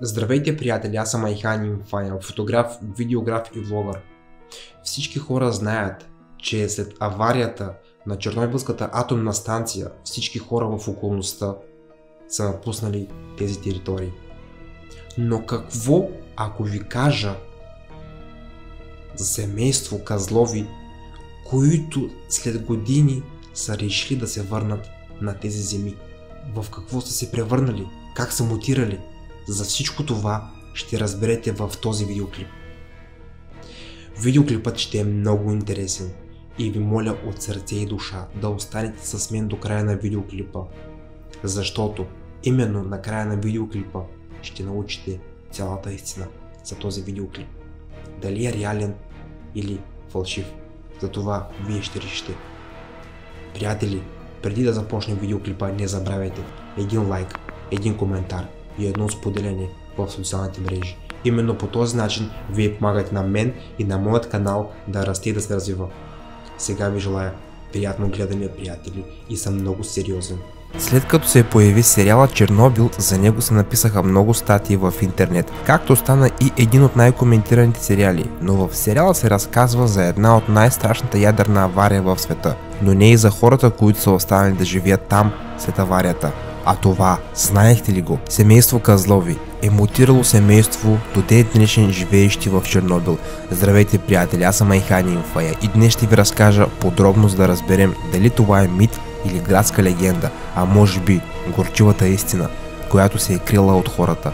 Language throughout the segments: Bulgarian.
Здравейте, приятели, аз съм Айхан Инфайнал, фотограф, видеограф и влогър. Всички хора знаят, че след аварията на Чернобилската атомна станция всички хора в околността са напуснали тези територии. Но какво ако ви кажа за семейство Козлови, които след години са решили да се върнат на тези земи? В какво са се превърнали? Как са мутирали? За всичко това ще разберете в този видеоклип. Видеоклипът ще е много интересен и ви моля от сърце и душа да останете с мен до края на видеоклипа, защото именно на края на видеоклипа ще научите цялата истина за този видеоклип. Дали е реален или фалшив, за това вие ще решите. Приятели, преди да започне видеоклипа, не забравяйте един лайк, един коментар и едно споделяне в социалните мрежи. Именно по този начин вие помагате на мен и на моят канал да расте и да се развива. Сега ви желая приятно гледане, приятели, и съм много сериозен. След като се появи сериала Чернобил, за него се написаха много статии в интернет, както стана и един от най-коментираните сериали, но в сериала се разказва за една от най-страшната ядрена авария в света, но не и за хората, които са останали да живеят там след аварията. А това, знаехте ли го? Семейство Козлови е мутирало семейство до ден днешен, живеещи в Чернобил. Здравейте, приятели, аз съм Айхан Инфайнал и днес ще ви разкажа подробно, за да разберем дали това е мит или градска легенда, а може би горчивата истина, която се е крила от хората.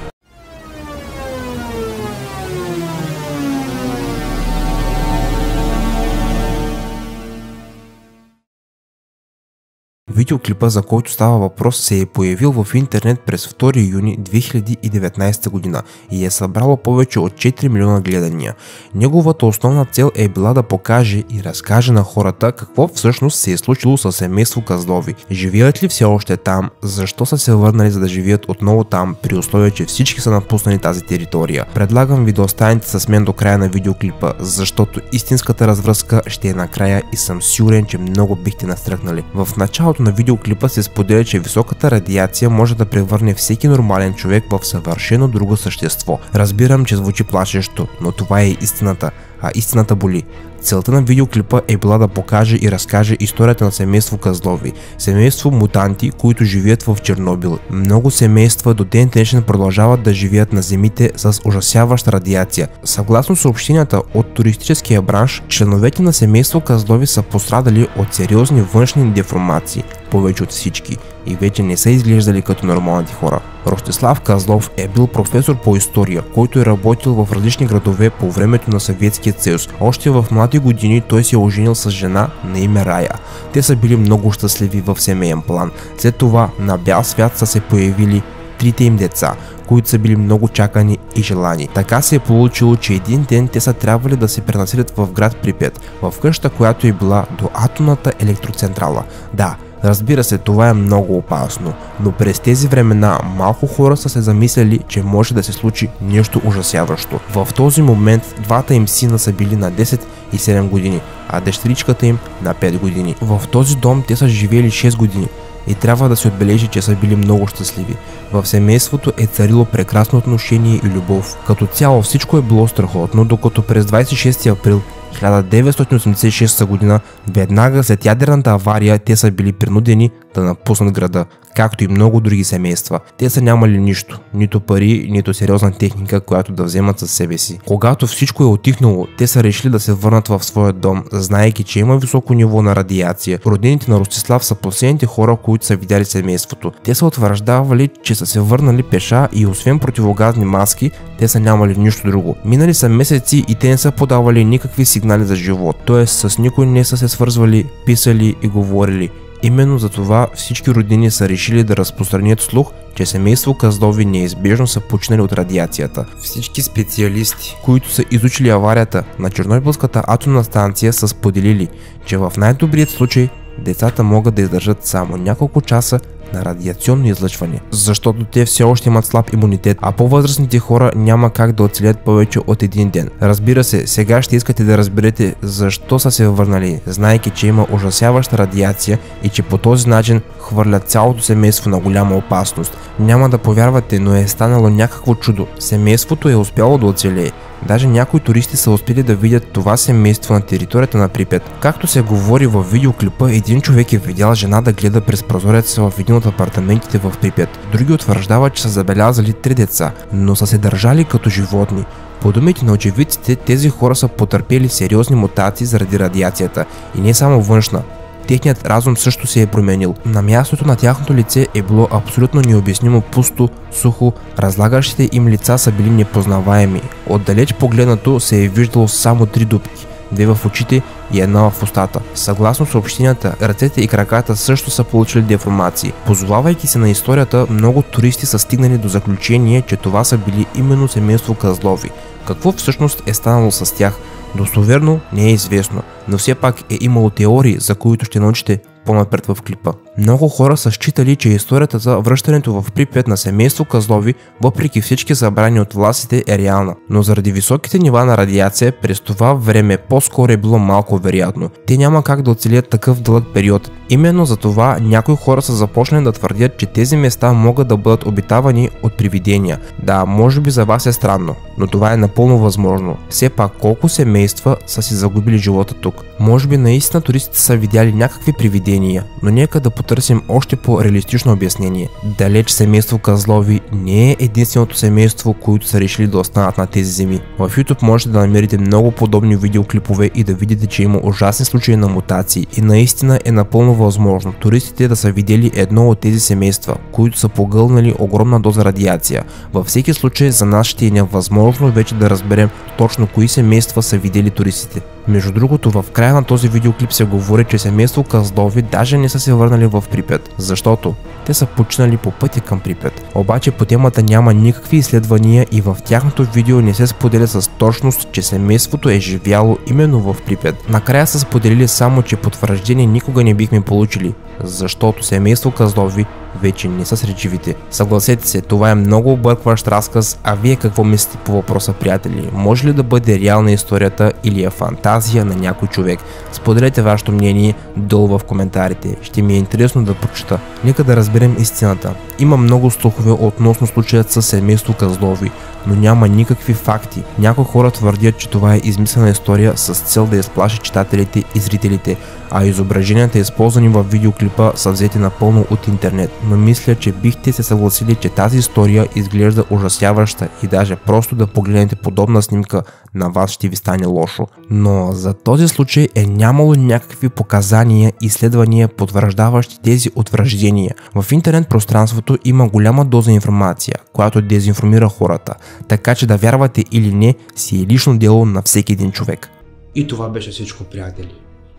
Видеоклипа, за който става въпрос, се е появил в интернет през 2 юни 2019 година и е събрало повече от 4 милиона гледания. Неговата основна цел е била да покаже и разкаже на хората какво всъщност се е случило с семейство Козлови. Живеят ли все още там, защо са се върнали, за да живеят отново там, при условие, че всички са напуснали тази територия. Предлагам ви да останете с мен до края на видеоклипа, защото истинската развръзка ще е накрая и съм сигурен, че много бихте настръхнали. В началото на видеоклипа се споделя, че високата радиация може да превърне всеки нормален човек в съвършено друго същество. Разбирам, че звучи плашещо, но това е истината, а истината боли. Целта на видеоклипа е била да покаже и разкаже историята на семейство Козлови. Семейство мутанти, които живеят в Чернобил. Много семейства до ден днешен продължават да живеят на земите с ужасяваща радиация. Съгласно съобщенията от туристическия бранш, членовете на семейство Козлови са пострадали от сериозни външни деформации, повече от всички, и вече не са изглеждали като нормалните хора. Ростислав Козлов е бил професор по история, който е работил в различни градове по времето на Съветския съюз. Още в млади години той се е оженил с жена на име Рая. Те са били много щастливи в семейен план. След това на бял свят са се появили трите им деца, които са били много чакани и желани. Така се е получило, че един ден те са трябвали да се пренаселят в град Припят, в къща, която е била до атомната електроцентрала. Да, разбира се, това е много опасно, но през тези времена малко хора са се замисляли, че може да се случи нещо ужасяващо. В този момент двата им сина са били на 10 и 7 години, а дъщеричката им на 5 години. В този дом те са живели 6 години и трябва да се отбележи, че са били много щастливи. В семейството е царило прекрасно отношение и любов. Като цяло всичко е било страхотно, докато през 26 април 1986 година, веднага след ядрената авария, те са били принудени да напуснат града, както и много други семейства. Те са нямали нищо, нито пари, нито сериозна техника, която да вземат със себе си. Когато всичко е отихнало, те са решили да се върнат в своя дом, знаейки, че има високо ниво на радиация. Роднините на Ростислав са последните хора, които са видяли семейството. Те са утвърждавали, че са се върнали пеша и освен противогазни маски, те са нямали нищо друго. Минали са месеци и те не са подавали никакви сигнали за живот, т.е. с никой не са се свързвали, писали и говорили. Именно за това всички роднини са решили да разпространят слух, че семейство Козлови неизбежно са починали от радиацията. Всички специалисти, които са изучили аварията на Чернобилската атомна станция, са споделили, че в най-добрият случай децата могат да издържат само няколко часа на радиационно излъчване, защото те все още имат слаб имунитет, а по-възрастните хора няма как да оцелят повече от един ден. Разбира се, сега ще искате да разберете защо са се върнали, знаейки, че има ужасяваща радиация и че по този начин хвърлят цялото семейство на голяма опасност. Няма да повярвате, но е станало някакво чудо. Семейството е успяло да оцелее. Даже някои туристи са успели да видят това семейство на територията на Припят. Както се говори в видеоклипа, един човек е видял жена да гледа през прозореца в един от апартаментите в Припят. Други утвърждават, че са забелязали 3 деца, но са се държали като животни. По думите на очевидците, тези хора са потърпели сериозни мутации заради радиацията и не само външна. Техният разум също се е променил. На мястото на тяхното лице е било абсолютно необяснимо пусто, сухо, разлагащите им лица са били непознаваеми. Отдалеч погледнато се е виждало само 3 дупки, 2 в очите и 1 в устата. Съгласно съобщенията, ръцете и краката също са получили деформации. Позовавайки се на историята, много туристи са стигнали до заключение, че това са били именно семейство Козлови. Какво всъщност е станало с тях? Достоверно не е известно, но все пак е имало теории, за които ще научите по-напред в клипа. Много хора са считали, че историята за връщането в Припят на семейство Козлови, въпреки всички забрани от властите, е реална, но заради високите нива на радиация през това време по-скоро е било малко вероятно. Те няма как да оцелят такъв дълъг период. Именно за това някои хора са започнали да твърдят, че тези места могат да бъдат обитавани от привидения. Да, може би за вас е странно, но това е напълно възможно. Все пак колко семейства са си загубили живота тук? Може би наистина туристите са видяли някакви привидения, но нека да потърсим още по-реалистично обяснение. Далеч семейство Козлови не е единственото семейство, които са решили да останат на тези земи. В YouTube можете да намерите много подобни видеоклипове и да видите, че има ужасни случаи на мутации и наистина е напълно възможно туристите да са видели едно от тези семейства, които са погълнали огромна доза радиация. Във всеки случай за нас ще е невъзможно вече да разберем точно кои семейства са видели туристите. Между другото, в края на този видеоклип се говори, че семейство Козлови даже не са се върнали в Припят, защото те са починали по пътя към Припят. Обаче по темата няма никакви изследвания и в тяхното видео не се споделя с точност, че семейството е живяло именно в Припят. Накрая са споделили само, че потвърждение никога не бихме получили, защото семейство Козлови вече не са сред живите. Съгласете се, това е много объркващ разказ, а вие какво мислите по въпроса, приятели? Може ли да бъде реална историята или е фантазия на някой човек? Споделете вашето мнение долу в коментарите, ще ми е интересно да прочета. Нека да разберем истината. Има много слухове относно случаят с семейство Козлови, но няма никакви факти. Някои хора твърдят, че това е измислена история с цел да изплаши читателите и зрителите, а изображенията, използвани в видеоклипа, са взети напълно от интернет. Но мисля, че бихте се съгласили, че тази история изглежда ужасяваща и даже просто да погледнете подобна снимка на вас ще ви стане лошо. Но за този случай е нямало някакви показания и изследвания, потвърждаващи тези утвърждения. В интернет пространството има голяма доза информация, която дезинформира хората, така че да вярвате или не си е лично дело на всеки един човек. И това беше всичко, приятели.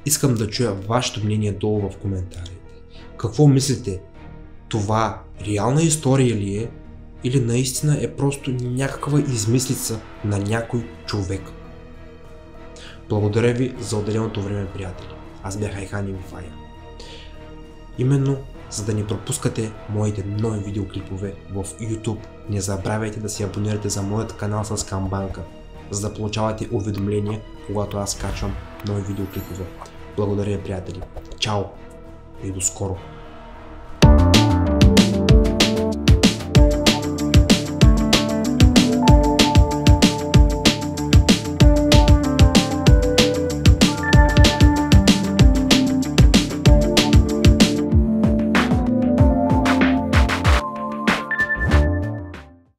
Искам да чуя вашето мнение долу в коментарите. Какво мислите? Това реална история ли е? Или наистина е просто някаква измислица на някой човек? Благодаря ви за отделеното време, приятели. Аз бях Айхан Инфая. Именно за да не пропускате моите нови видеоклипове в YouTube, не забравяйте да се абонирате за моят канал с камбанка, за да получавате уведомления, когато аз качвам нови видеоклипове. Благодаря, приятели. Чао и до скоро!